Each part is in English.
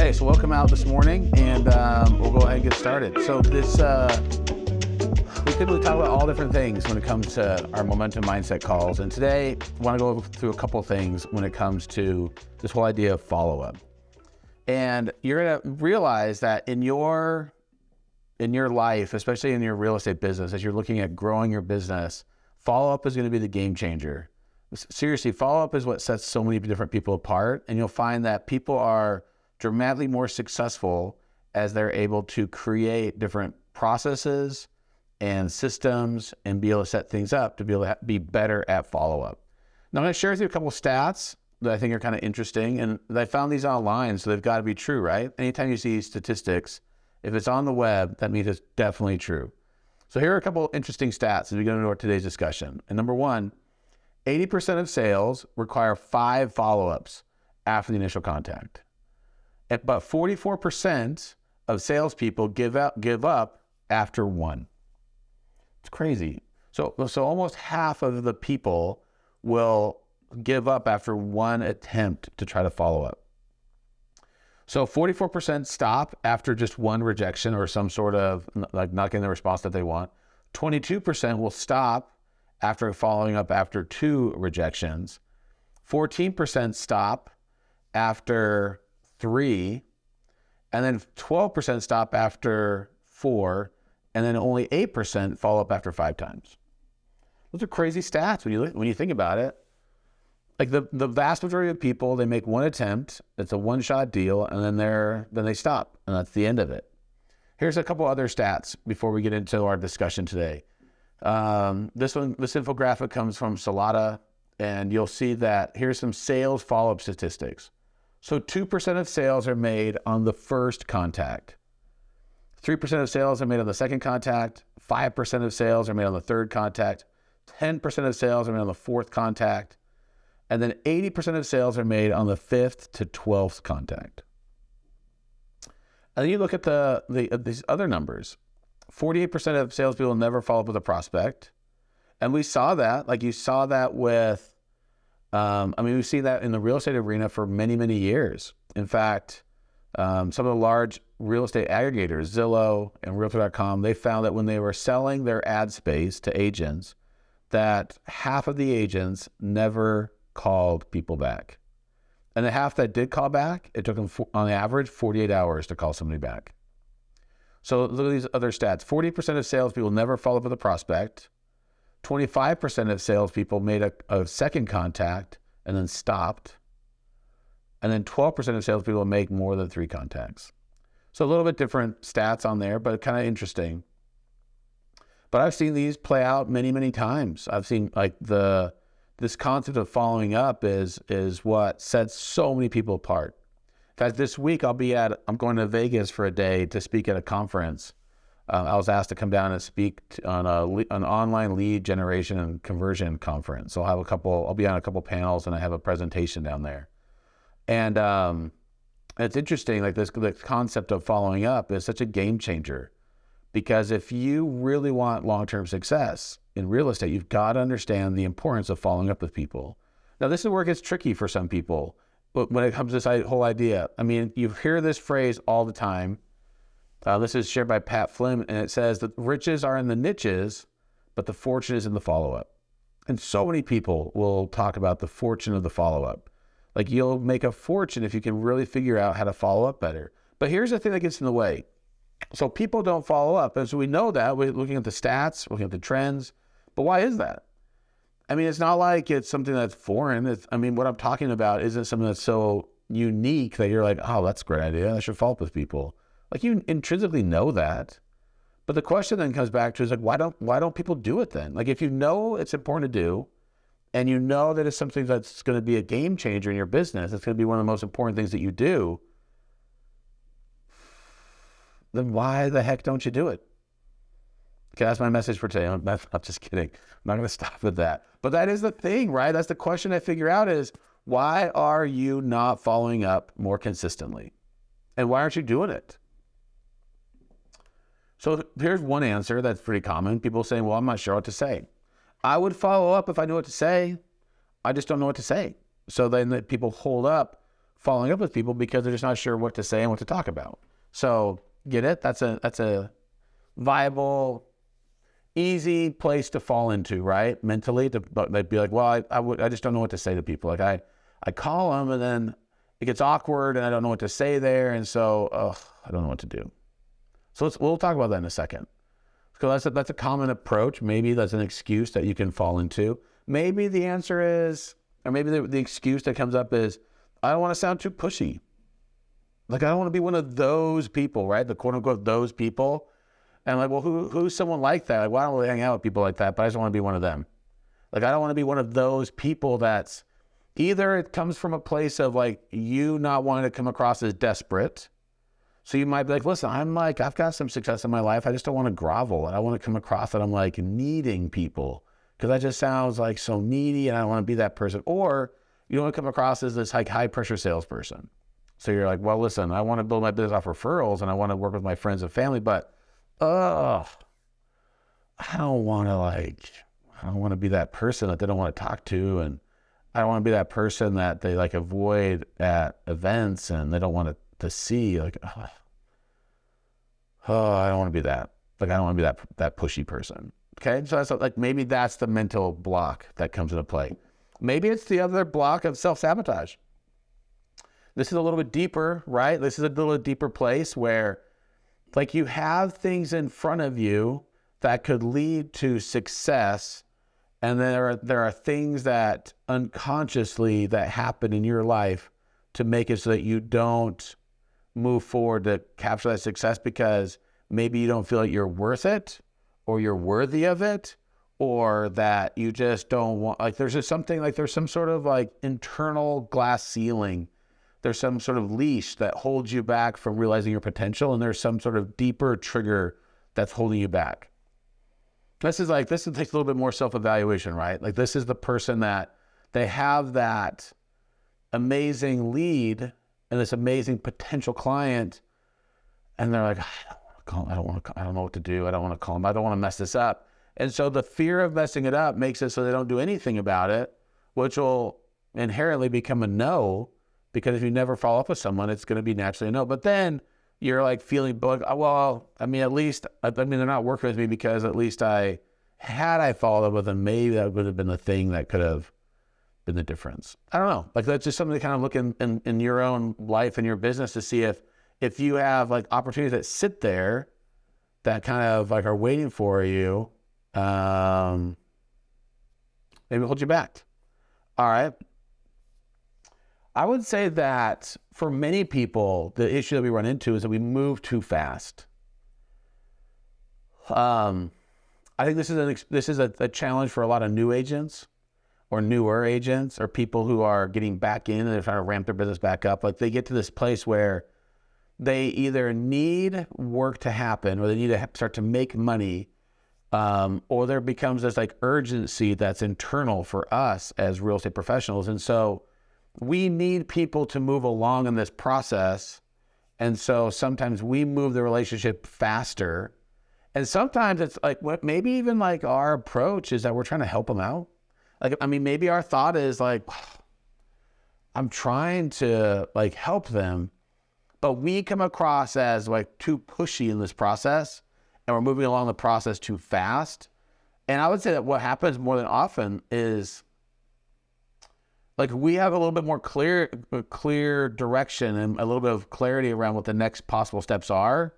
Okay, so welcome out this morning, and we'll go ahead and get started. So this, we typically talk about all different things when it comes to our momentum mindset calls, and today I want to go through a couple of things when it comes to this whole idea of follow-up. And you're gonna realize that in your life, especially in your real estate business, as you're looking at growing your business, follow-up is gonna be the game changer. Seriously, follow-up is what sets so many different people apart, and you'll find that people are dramatically more successful as they're able to create different processes and systems and be able to set things up to be able to be better at follow-up. Now, I'm going to share with you a couple of stats that I think are kind of interesting, and I found these online, so they've got to be true, right? Anytime you see statistics, if it's on the web, that means it's definitely true. So here are a couple of interesting stats as we go into our today's discussion. And number one, 80% of sales require 5 follow-ups after the initial contact. But 44% of salespeople give up after 1. It's crazy. So almost half of the people will give up after 1 attempt to try to follow up. So 44% stop after just 1 rejection or some sort of like not getting the response that they want. 22% will stop after following up after 2 rejections. 14% stop after 3, and then 12% stop after 4, and then only 8% follow up after 5 times. Those are crazy stats when you think about it. Like the vast majority of people, they make 1 attempt, it's a one-shot deal, and then they stop, and that's the end of it. Here's a couple other stats before we get into our discussion today. This infographic comes from Salata, and you'll see that here's some sales follow-up statistics. So 2% of sales are made on the first contact. 3% of sales are made on the second contact. 5% of sales are made on the third contact. 10% of sales are made on the fourth contact. And then 80% of sales are made on the 5th to 12th contact. And then you look at these other numbers. 48% of salespeople never follow up with a prospect. And we saw that, like you saw that with, we see that in the real estate arena for many, many years. In fact, some of the large real estate aggregators, Zillow and Realtor.com, they found that when they were selling their ad space to agents, that half of the agents never called people back. And the half that did call back, it took them on average 48 hours to call somebody back. So look at these other stats. 40% of salespeople never follow up with a prospect. 25% of salespeople made a second contact and then stopped. And then 12% of salespeople make more than 3 contacts. So a little bit different stats on there, but kind of interesting. But I've seen these play out many, many times. I've seen like this concept of following up is what sets so many people apart. In fact, this week I'm going to Vegas for a day to speak at a conference. I was asked to come down and speak on an online lead generation and conversion conference. So I'll be on a couple panels, and I have a presentation down there. And it's interesting, like the concept of following up is such a game changer, because if you really want long-term success in real estate, you've got to understand the importance of following up with people. Now, this is where it gets tricky for some people, but when it comes to this whole idea, I mean, you hear this phrase all the time. This is shared by Pat Flynn, and it says that riches are in the niches, but the fortune is in the follow-up. And so many people will talk about the fortune of the follow-up. Like, you'll make a fortune if you can really figure out how to follow up better. But here's the thing that gets in the way. So people don't follow up. And so we know that. We're looking at the stats, looking at the trends. But why is that? I mean, it's not like it's something that's foreign. What I'm talking about isn't something that's so unique that you're like, oh, that's a great idea. I should follow up with people. Like, you intrinsically know that. But the question then comes back to is like, why don't people do it then? Like, if you know it's important to do, and you know that it's something that's going to be a game changer in your business, it's going to be one of the most important things that you do, then why the heck don't you do it? Okay, that's my message for today. I'm just kidding. I'm not going to stop at that. But that is the thing, right? That's the question I figure out is, why are you not following up more consistently? And why aren't you doing it? So here's one answer that's pretty common. People saying, well, I'm not sure what to say. I would follow up if I knew what to say. I just don't know what to say. So then people hold up following up with people because they're just not sure what to say and what to talk about. So get it? That's a viable, easy place to fall into, right? Mentally, but they'd be like, well, I just don't know what to say to people. Like I call them and then it gets awkward and I don't know what to say there. And so, I don't know what to do. So we'll talk about that in a second. Because that's a common approach. Maybe that's an excuse that you can fall into. Maybe the answer is, or maybe the excuse that comes up is, I don't want to sound too pushy. Like, I don't want to be one of those people, right? The quote unquote, those people. And like, well, who's someone like that? Like, well, I don't really hang out with people like that, but I just want to be one of them. Like, I don't want to be one of those people that's either it comes from a place of like you not wanting to come across as desperate. So you might be like, listen, I've got some success in my life. I just don't want to grovel. I don't want to come across that I'm like needing people because that just sounds like so needy and I don't want to be that person. Or you don't want to come across as this like high pressure salesperson. So you're like, well, listen, I want to build my business off referrals and I want to work with my friends and family, but I don't want to be that person that they don't want to talk to. And I don't want to be that person that they like avoid at events and they don't want to see. Like, I don't want to be that. Like, I don't want to be that pushy person. Okay. So that's like, maybe that's the mental block that comes into play. Maybe it's the other block of self-sabotage. This is a little bit deeper, right? This is a little deeper place where like you have things in front of you that could lead to success. And there are things that unconsciously that happen in your life to make it so that you don't move forward to capture that success because maybe you don't feel like you're worth it or you're worthy of it or that you just don't want, like there's just something like there's some sort of like internal glass ceiling. There's some sort of leash that holds you back from realizing your potential and there's some sort of deeper trigger that's holding you back. This takes a little bit more self-evaluation, right? Like this is the person that they have that amazing lead and this amazing potential client. And they're like, I don't know what to do. I don't want to call them. I don't want to mess this up. And so the fear of messing it up makes it so they don't do anything about it, which will inherently become a no, because if you never follow up with someone, it's going to be naturally a no. But then you're like feeling, well, I mean, they're not working with me because at least I followed up with them, maybe that would have been the thing that could have been the difference. I don't know. Like that's just something to kind of look in your own life and your business to see if you have like opportunities that sit there that kind of like are waiting for you, maybe hold you back. All right. I would say that for many people, the issue that we run into is that we move too fast. I think this is a challenge for a lot of new agents or newer agents or people who are getting back in and they're trying to ramp their business back up. Like they get to this place where they either need work to happen or they need to start to make money, or there becomes this like urgency that's internal for us as real estate professionals. And so we need people to move along in this process. And so sometimes we move the relationship faster. And sometimes it's like maybe even like our approach is that we're trying to help them out. Like, I mean, maybe our thought is like, I'm trying to like help them, but we come across as like too pushy in this process and we're moving along the process too fast. And I would say that what happens more than often is like we have a little bit more clear direction and a little bit of clarity around what the next possible steps are.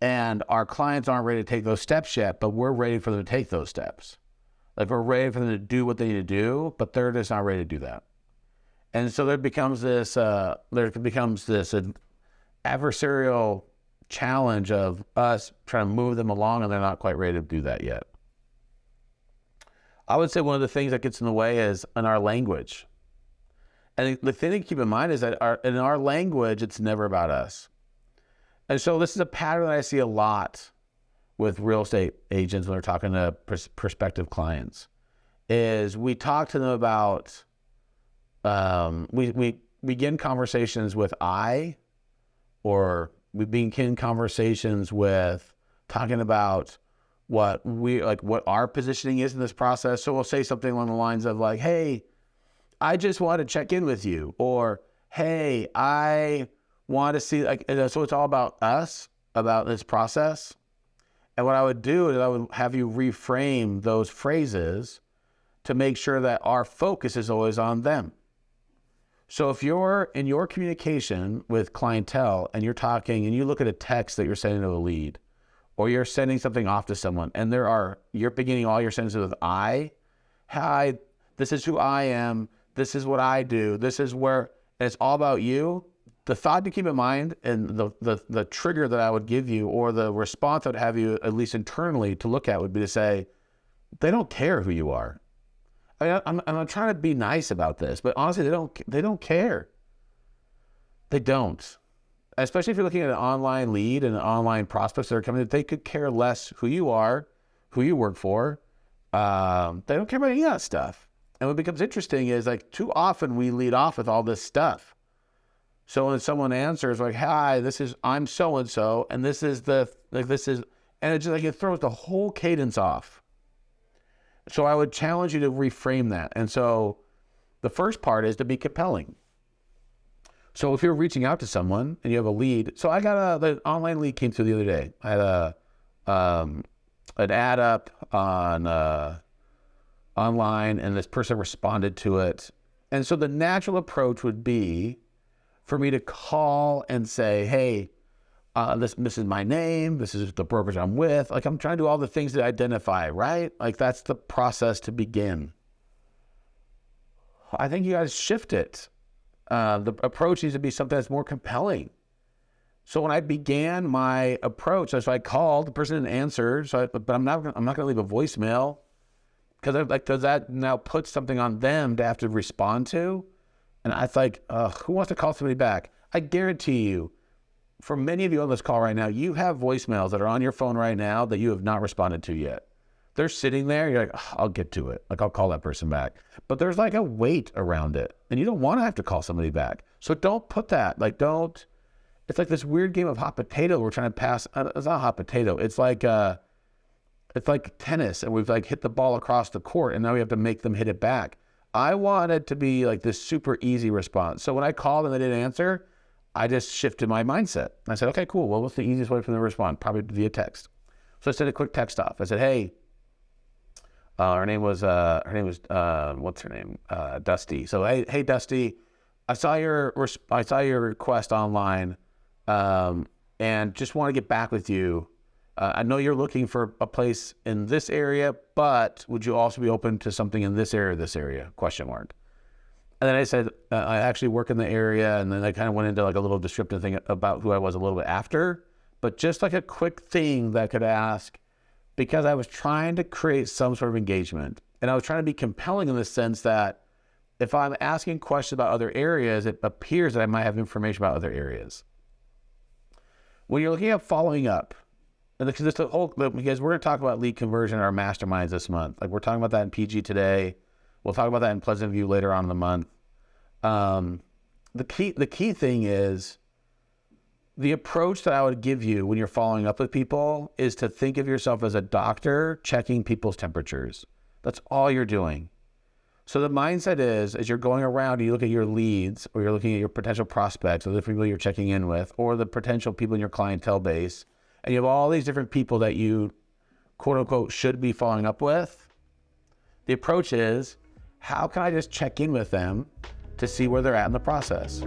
And our clients aren't ready to take those steps yet, but we're ready for them to take those steps. Like we're ready for them to do what they need to do, but they're just not ready to do that. And so there becomes this adversarial challenge of us trying to move them along and they're not quite ready to do that yet. I would say one of the things that gets in the way is in our language. And the thing to keep in mind is that in our language, it's never about us. And so this is a pattern that I see a lot with real estate agents when they're talking to prospective clients, is we talk to them about, we begin conversations with I, or we begin conversations with talking about what our positioning is in this process. So we'll say something along the lines of like, hey, I just want to check in with you, or hey, I want to see, like, so it's all about us, about this process. And what I would do is I would have you reframe those phrases to make sure that our focus is always on them. So if you're in your communication with clientele and you're talking and you look at a text that you're sending to a lead, or you're sending something off to someone and you're beginning all your sentences with I, hi, this is who I am, this is what I do, this is where, and it's all about you. The thought to keep in mind and the trigger that I would give you, or the response I would have you at least internally to look at, would be to say, they don't care who you are. I mean, I'm trying to be nice about this, but honestly, they don't care. They don't. Especially if you're looking at an online lead and an online prospects that are coming in, they could care less who you are, who you work for. They don't care about any of that stuff. And what becomes interesting is, like, too often we lead off with all this stuff. So when someone answers like, hi, I'm so-and-so, and and it just, like, it throws the whole cadence off. So I would challenge you to reframe that. And so the first part is to be compelling. So if you're reaching out to someone and you have a lead, so I got the online lead came through the other day. I had an ad up on online, and this person responded to it. And so the natural approach would be for me to call and say, hey, this is my name, this is the brokerage I'm with. Like, I'm trying to do all the things to identify, right? Like, that's the process to begin. I think you guys shift it. The approach needs to be something that's more compelling. So when I began my approach, so I called, the person didn't answer, but I'm not going to leave a voicemail, because that now puts something on them to have to respond to. And I think, who wants to call somebody back? I guarantee you, for many of you on this call right now, you have voicemails that are on your phone right now that you have not responded to yet. They're sitting there, you're like, I'll get to it. Like, I'll call that person back. But there's like a weight around it, and you don't want to have to call somebody back. So don't put that, it's like this weird game of hot potato we're trying to pass. It's not hot potato. It's like tennis, and we've like hit the ball across the court, and now we have to make them hit it back. I want it to be like this super easy response. So when I called and they didn't answer, I just shifted my mindset. I said, okay, cool. Well, what's the easiest way for them to respond? Probably via text. So I sent a quick text off. I said, hey, her name was what's her name? Dusty. So, hey, Dusty, I saw your request online, and just want to get back with you. I know you're looking for a place in this area, but would you also be open to something in this area? Question mark. And then I said, I actually work in the area. And then I kind of went into like a little descriptive thing about who I was a little bit after, but just like a quick thing that I could ask, because I was trying to create some sort of engagement. And I was trying to be compelling in the sense that if I'm asking questions about other areas, it appears that I might have information about other areas. When you're looking at following up, because we're going to talk about lead conversion in our masterminds this month. Like, we're talking about that in PG today. We'll talk about that in Pleasant View later on in the month. The key thing is the approach that I would give you when you're following up with people is to think of yourself as a doctor checking people's temperatures. That's all you're doing. So the mindset is, as you're going around and you look at your leads, or you're looking at your potential prospects, or the people you're checking in with, or the potential people in your clientele base, and you have all these different people that you, quote unquote, should be following up with, the approach is, how can I just check in with them to see where they're at in the process?